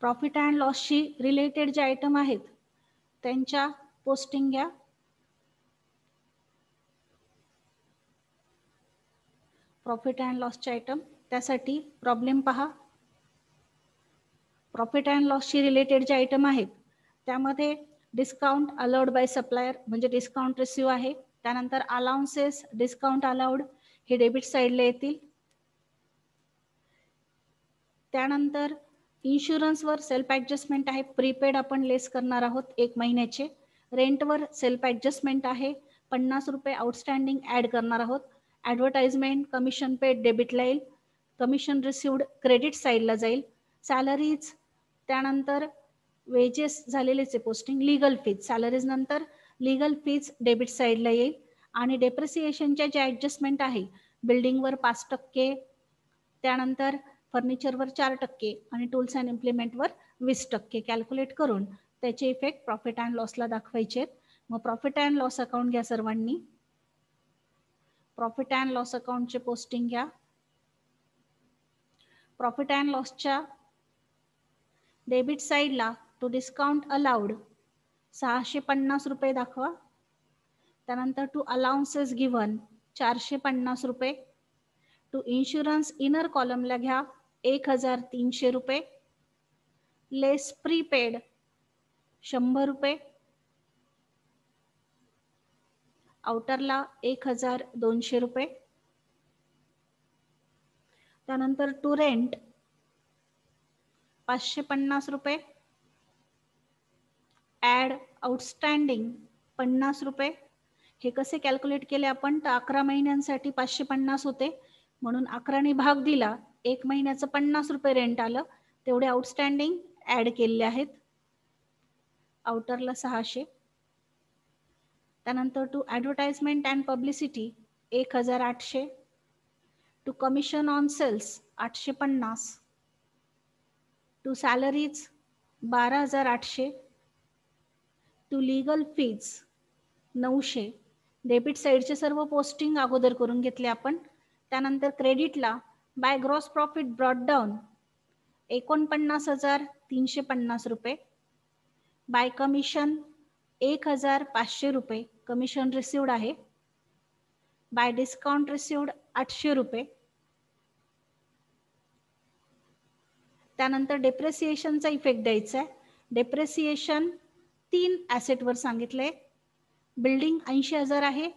Profit and लॉसशी related जे item आहेत त्यांच्या पोस्टिंग घ्या. प्रॉफिट अँड लॉसचे आयटम, त्यासाठी प्रॉब्लेम पहा. प्रॉफिट अँड लॉसशी रिलेटेड जे आयटम आहेत त्यामध्ये डिस्काउंट अलाउड बाय सप्लायर म्हणजे डिस्काउंट रिसिव्ह आहे. त्यानंतर अलाउन्सेस, डिस्काउंट अलाउड हे डेबिट साईडला येतील. त्यानंतर इन्शुरन्सवर सेल्फ ॲडजस्टमेंट आहे, प्रीपेड आपण लेस करणार आहोत 1 महिन्याचे. रेंटवर सेल्फ ॲडजस्टमेंट आहे, 50 रुपये आउटस्टँडिंग ॲड करणार आहोत. ॲडव्हर्टाइजमेंट, कमिशन पेड डेबिटला येईल, कमिशन रिसिव्ड क्रेडिट साईडला जाईल. सॅलरीज, त्यानंतर वेजेस झालेलेच आहे पोस्टिंग, लिगल फीज, सॅलरीज नंतर लिगल फीज डेबिट साईडला येईल. आणि डेप्रिसिएशनच्या जे ॲडजस्टमेंट आहे, बिल्डिंगवर 5%, त्यानंतर फर्निचरवर 4% आणि टूल्स अँड इम्प्लिमेंटवर 20% कॅल्क्युलेट करून त्याचे इफेक्ट प्रॉफिट अँड लॉसला दाखवायचे आहेत. मग प्रॉफिट अँड लॉस अकाउंट घ्या सर्वांनी. प्रॉफिट अँड लॉस अकाउंटचे पोस्टिंग घ्या. प्रॉफिट अँड लॉसच्या डेबिट साईडला टू डिस्काउंट अलाउड 650 रुपये दाखवा. त्यानंतर टू अलाउन्सेस गिव्हन 450 रुपये. टू इन्शुरन्स इनर कॉलमला घ्या 1300 रुपये. लेस प्रीपेड 100 रुपये. आउटरला 1200 रुपये. त्यानंतर टू रेंट 550 रुपये. ॲड आउटस्टँडिंग 50 रुपये. हे कसे कॅल्क्युलेट केले आपण, तर 11 महिन्यांसाठी 550 होते म्हणून 11ने भाग दिला, 1 महिन्याचं 50 रुपये रेंट आलं, तेवढे आउटस्टँडिंग ॲड केलेले आहेत. आउटरला 600. त्यानंतर to advertisement and publicity 1800. To commission on sales 850. To salaries 12800. To legal fees 900. Debit साईडचे सर्व पोस्टिंग अगोदर करून घेतले आपण. त्यानंतर क्रेडिटला by gross profit brought down 49,350 रुपये. बाय कमिशन 1,500 रुपये कमिशन रिसिव्ड आहे. बाय डिस्काउंट रिसिव्ड 800 रुपये. त्यानंतर डेप्रिसिएशनचा इफेक्ट द्यायचा आहे. डेप्रिसिएशन 3 ॲसेटवर सांगितलंय. बिल्डिंग 80,000 आहे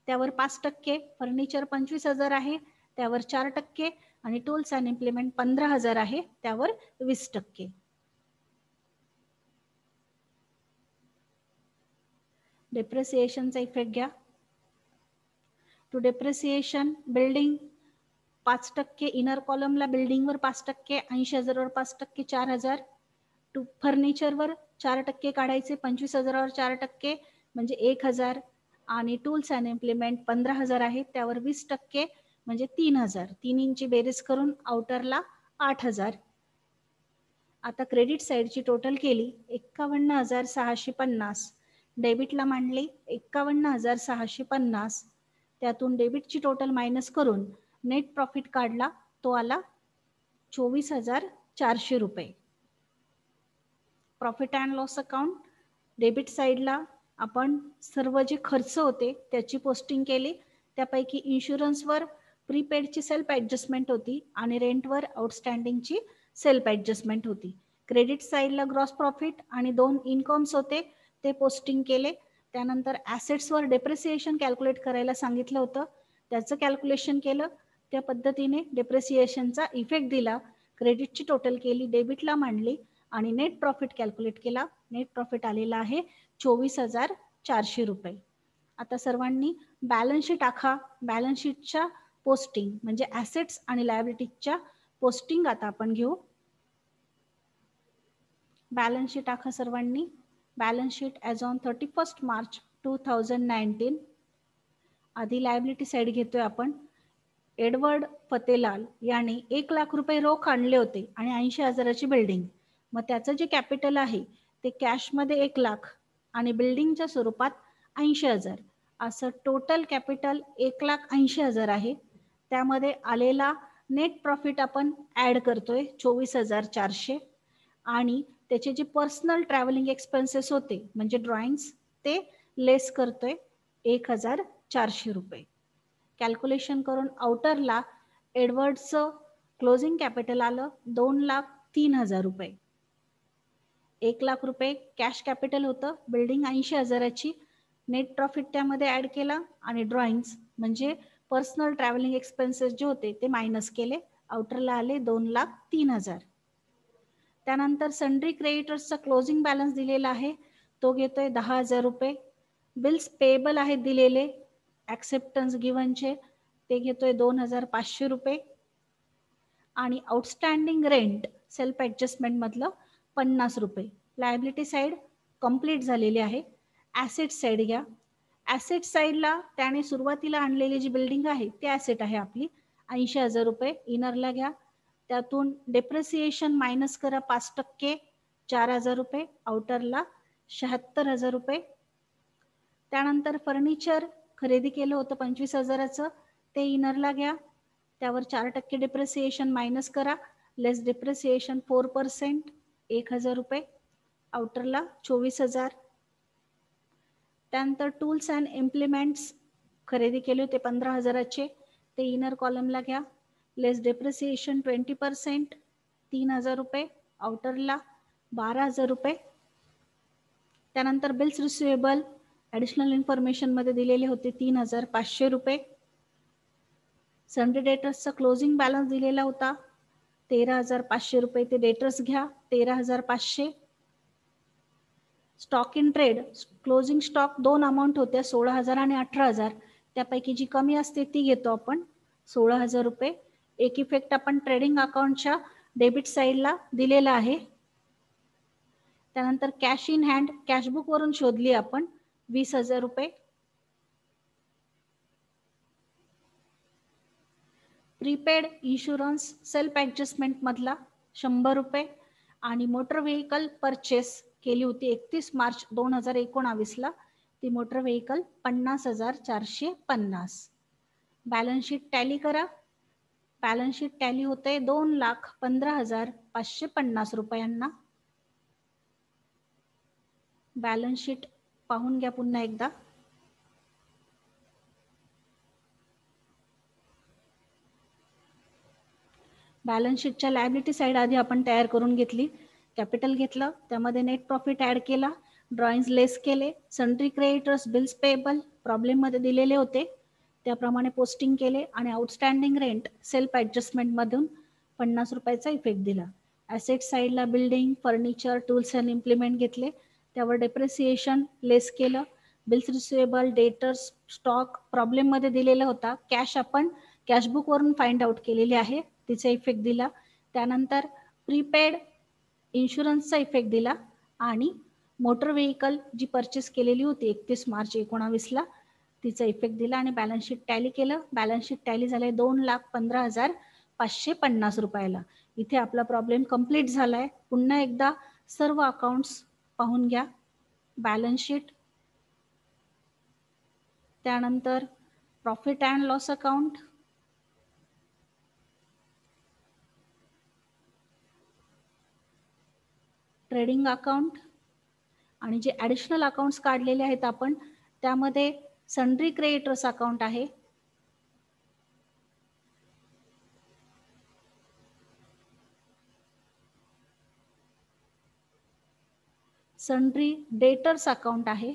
त्यावर 5%, फर्निचर 25,000 आहे त्यावर 4% आणि टूल्स अँड इम्प्लिमेंट 15,000 आहे त्यावर 20%. डेप्रिसिएशनचा इफेक्ट घ्या. टू डेप्रिसिएशन बिल्डिंग 5%, इनर कॉलमला बिल्डिंगवर 5%, 80,000वर 5%, 4,000. टू फर्निचरवर 4% काढायचे, 25,000वर 4% म्हणजे 1,000 आणि टूल्स अँड इम्प्लिमेंट 15,000 आहे त्यावर 20% म्हणजे 3,000. 3 इंची बेरीज करून आउटरला 8,000. आता क्रेडिट साईडची टोटल केली 51,650. डेबिटला मांडली 51,650. त्यातून डेबिटची टोटल मायनस करून नेट प्रॉफिट काढला, तो आला 24,400 रुपये. Profit and loss account debit साईडला आपण सर्व जे खर्च होते त्याची पोस्टिंग केली. त्यापैकी इन्शुरन्सवर प्रीपेडची सेल्फ ॲडजस्टमेंट होती आणि रेंटवर आउटस्टँडिंगची सेल्फ ॲडजस्टमेंट होती. क्रेडिट साईडला ग्रॉस प्रॉफिट आणि 2 इन्कम्स होते ते पोस्टिंग केले. त्यानंतर ॲसेट्सवर डेप्रिसिएशन कॅल्क्युलेट करायला सांगितलं होतं, त्याचं कॅल्क्युलेशन केलं. त्या पद्धतीने डेप्रिसिएशनचा इफेक्ट दिला. क्रेडिटची टोटल केली, डेबिटला मांडली आणि नेट प्रॉफिट कॅल्क्युलेट केला. नेट प्रॉफिट आलेला आहे 24,400 रुपये. आता सर्वांनी बॅलन्स शीट आखा. बॅलन्स शीटच्या पोस्टिंग म्हणजे ॲसेट्स आणि लायबिलिटीजच्या पोस्टिंग आता आपण घेऊ. बॅलन्स शीट आखा सर्वांनी. Balance sheet as on 31 March 2019. आधी लायबिलिटी साईड घेतोय आपण. एडवर्ड फतेलाल यांनी 1 लाख रुपये रोख आणले होते आणि 80,000ची बिल्डिंग. मग त्याचं जे कॅपिटल आहे ते कॅशमध्ये 1 लाख आणि बिल्डिंगच्या स्वरूपात 80,000. असं टोटल कॅपिटल 1,80,000 आहे. त्यामध्ये आलेला नेट प्रॉफिट आपण ॲड करतोय 24,400 आणि त्याचे जे पर्सनल ट्रॅव्हलिंग एक्सपेन्सेस होते म्हणजे ड्रॉइंग्स ते लेस करतोय 1400 रुपये. कॅल्क्युलेशन करून आउटरला एडवर्डचं क्लोजिंग कॅपिटल आलं 2,03,000 रुपये. 1,00,000 रुपये कॅश कॅपिटल होतं, बिल्डिंग 80,000ची. नेट प्रॉफिट त्यामध्ये ऍड केला आणि ड्रॉइंग्स म्हणजे पर्सनल ट्रॅव्हलिंग एक्सपेन्सेस जे होते ते मायनस केले. आउटरला आले 2,03,000. त्यानंतर सन्ड्री क्रेडिटर्सचा क्लोजिंग बॅलन्स दिलेला आहे, तो घेतोय 10,000 रुपये. बिल्स पेएबल आहेत दिलेले ऍक्सेप्टन्स गिव्हनचे, ते घेतोय 2,500 रुपये. आणि आउटस्टँडिंग रेंट सेल्फ ऍडजस्टमेंट मधलं 50 रुपये. लायबिलिटी साईड कंप्लीट झालेली आहे. ऍसेट साईड घ्या. ऍसेट साईडला त्याने सुरुवातीला आणलेली जी बिल्डिंग आहे ती ऍसेट आहे आपली 80,000 रुपये. इनरला घ्या. त्यातून डेप्रिसिएशन मायनस करा 5%, 4,000 रुपये. आउटरला 76,000 रुपये. त्यानंतर फर्निचर खरेदी केलं होतं 25,000चं, ते इनरला घ्या. त्यावर 4% डेप्रिसिएशन मायनस करा. लेस डेप्रिसिएशन 4%, 1,000 रुपये. आउटरला 24,000. त्यानंतर टूल्स अँड इम्प्लिमेंट्स खरेदी केले होते 15,000चे, ते इनर कॉलमला घ्या. लेस डेप्रिसिएशन 20%, 3,000 रुपये. आउटरला 12,000 रुपये. त्यानंतर बिल्स रिसिवेबल ॲडिशनल इन्फॉर्मेशनमध्ये दिलेले होते 3,500 रुपये. सन्ड्री डेटर्सचा क्लोजिंग बॅलन्स दिलेला होता 13,500 रुपये, ते डेटर्स घ्या 13,500. Stock in trade closing stock 2 amount होत्या 16,000 आणि 18,000, त्यापैकी जी कमी असते ती घेतो आपण 16,000 रुपये. एक इफेक्ट आपण ट्रेडिंग अकाउंटच्या डेबिट साईडला दिलेला आहे. त्यानंतर कॅश इन हँड कॅशबुक वरून शोधली आपण 20,000 रुपये. प्रीपेड इन्शुरन्स सेल्फ ॲडजस्टमेंट मधला 100 रुपये. आणि मोटर व्हेकल परचेस केली होती 31 मार्च 2019ला, ती motor vehicle 50,450. Balance sheet tally करा. बॅलन्स शीट टॅली होते 2,15,550 रुपयांना. बॅलन्स शीट पाहून घ्या पुन्हा एकदा. बॅलन्स शीटच्या लायबिलिटी साईड आधी आपण तयार करून घेतली. कॅपिटल घेतलं, त्यामध्ये नेट प्रॉफिट ऍड केला, ड्रॉइंग्स लेस केले, सन्ड्री क्रेडिटर्स बिल्स पेएबल प्रॉब्लेममध्ये दिलेले होते त्याप्रमाणे पोस्टिंग केले आणि आउटस्टँडिंग रेंट सेल्फ ॲडजस्टमेंट मधून 50 रुपयाचा इफेक्ट दिला. ॲसेट साईडला building, furniture, tools and implement घेतले, त्यावर डेप्रिसिएशन लेस केलं. बिल्स रिसिवेबल, डेटर्स, स्टॉक प्रॉब्लेममध्ये दिलेला होता, कॅश आपण कॅशबुक वरून फाइंड आउट केलेली आहे, तिचा इफेक्ट दिला. त्यानंतर प्रीपेड इन्शुरन्सचा इफेक्ट दिला आणि मोटर व्हेकल जी परचेस केलेली होती 31 मार्च 2019ला, तिचा इफेक्ट दिला आणि बॅलन्स शीट टॅली केलं. बॅलन्स शीट टॅली झालंय 2,15,550 रुपयाला. इथे आपला प्रॉब्लेम कंप्लीट झालाय. पुन्हा एकदा सर्व अकाउंट्स पाहून घ्या. बॅलन्स शीट, त्यानंतर profit and loss account, trading account आणि जे ॲडिशनल अकाउंट्स काढलेले आहेत आपण, त्यामध्ये सन्ड्री क्रेडिटर्स अकाउंट आहे, सन्ड्री डेटर्स अकाउंट आहे,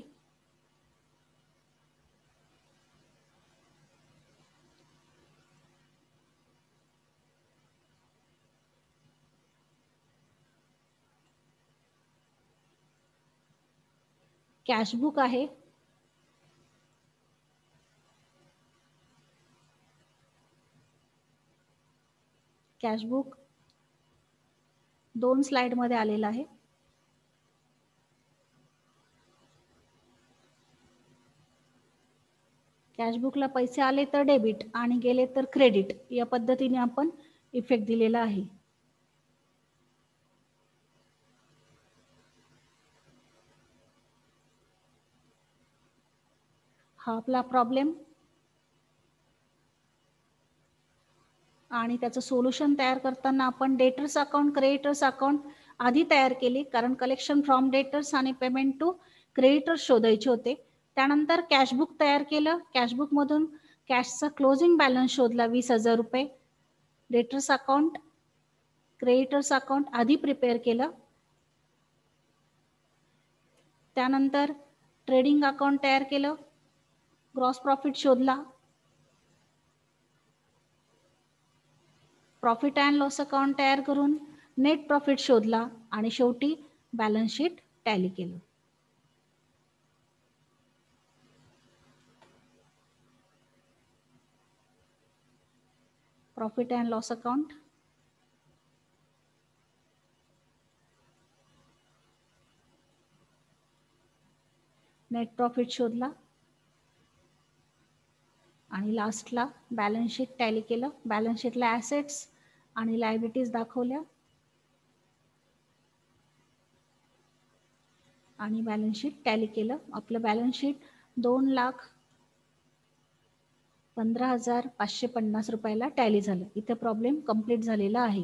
कॅशबुक आहे, कॅशबुक 2 स्लाइडमध्ये आलेला आहे. कॅशबुकला पैसे आले तर डेबिट आणि गेले तर क्रेडिट, या पद्धतीने आपण इफेक्ट दिलेला आहे. हा आपला प्रॉब्लेम आणि त्याचं सोल्युशन तयार करताना आपण डेटर्स अकाउंट, क्रेडिटर्स अकाउंट आधी तयार केली, कारण कलेक्शन फ्रॉम डेटर्स आणि पेमेंट टू क्रेडिटर्स शोधायचे होते. त्यानंतर कॅशबुक तयार केलं. कॅशबुकमधून कॅशचा क्लोजिंग बॅलन्स शोधला 20,000 रुपये. डेटर्स अकाउंट, क्रेडिटर्स अकाउंट आधी प्रिपेअर केलं. त्यानंतर ट्रेडिंग अकाउंट तयार केलं. ग्रॉस प्रॉफिट शोधला. प्रॉफिट अँड लॉस अकाउंट तयार करून नेट प्रॉफिट शोधला आणि शेवटी बॅलन्स शीट टॅली केलं. Profit and loss account, net profit शोधला आणि लास्टला बॅलन्स शीट टॅली केलं. बॅलन्स शीटला ॲसेट्स आणि लायबिलिटीज दाखवल्या आणि बॅलन्स शीट टॅली केलं. आपलं बॅलन्स शीट 2,15,550 रुपयाला टॅली झालं. इथे प्रॉब्लेम कंप्लीट झालेला आहे.